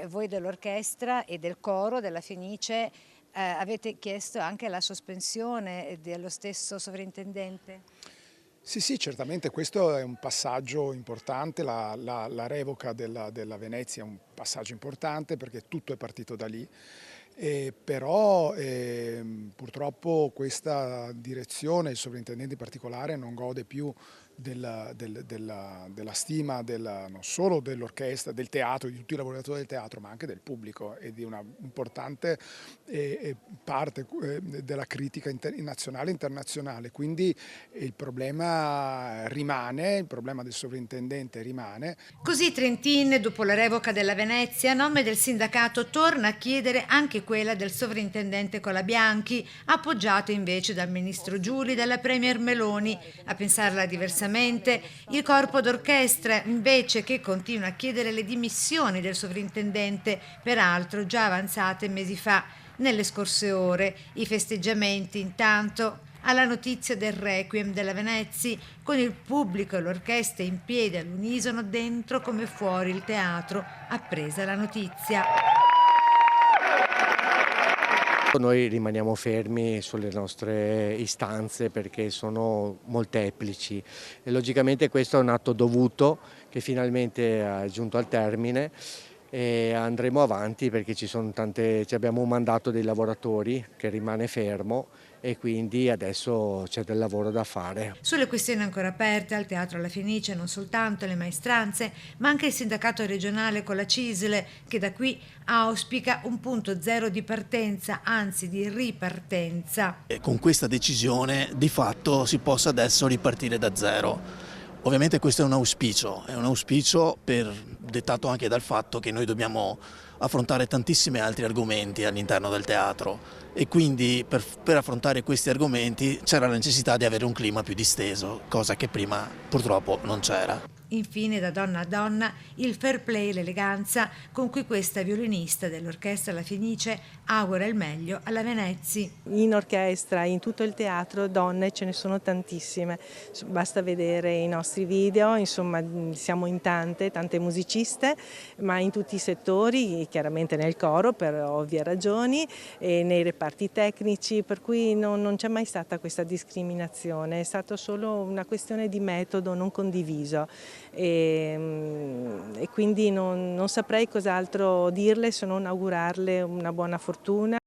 Voi dell'orchestra e del coro della Fenice avete chiesto anche la sospensione dello stesso sovrintendente? Sì, certamente questo è un passaggio importante, la revoca della Venezia è un passaggio importante perché tutto è partito da lì, però purtroppo questa direzione, il sovrintendente in particolare, non gode più della stima non solo dell'orchestra, del teatro, di tutti i lavoratori del teatro, ma anche del pubblico e di una importante parte della critica nazionale e internazionale. Quindi il problema rimane, il problema del sovrintendente rimane. Così Trentin, dopo la revoca della Venezia, a nome del sindacato torna a chiedere anche quella del sovrintendente Colabianchi, appoggiato invece dal ministro Giuli e dalla premier Meloni. A pensarla diversamente, il corpo d'orchestra invece che continua a chiedere le dimissioni del sovrintendente, peraltro già avanzate mesi fa. Nelle scorse ore i festeggiamenti intanto alla notizia del Requiem della Venezia, con il pubblico e l'orchestra in piedi all'unisono dentro come fuori il teatro, appresa la notizia. Noi rimaniamo fermi sulle nostre istanze perché sono molteplici e logicamente questo è un atto dovuto che finalmente è giunto al termine e andremo avanti perché abbiamo un mandato dei lavoratori che rimane fermo e quindi adesso c'è del lavoro da fare. Sulle questioni ancora aperte al Teatro alla Fenice non soltanto le maestranze, ma anche il sindacato regionale con la CISL che da qui auspica un punto zero di partenza, anzi di ripartenza. E con questa decisione di fatto si possa adesso ripartire da zero. Ovviamente questo è un auspicio dettato anche dal fatto che noi dobbiamo affrontare tantissimi altri argomenti all'interno del teatro e quindi per affrontare questi argomenti c'era la necessità di avere un clima più disteso, cosa che prima purtroppo non c'era. Infine, da donna a donna, il fair play e l'eleganza con cui questa violinista dell'orchestra La Fenice augura il meglio alla Venezia. In orchestra, in tutto il teatro, donne ce ne sono tantissime, basta vedere i nostri video, insomma siamo in tante musiciste, ma in tutti i settori, chiaramente nel coro per ovvie ragioni, e nei reparti tecnici, per cui non c'è mai stata questa discriminazione, è stata solo una questione di metodo non condiviso. E quindi non saprei cos'altro dirle se non augurarle una buona fortuna.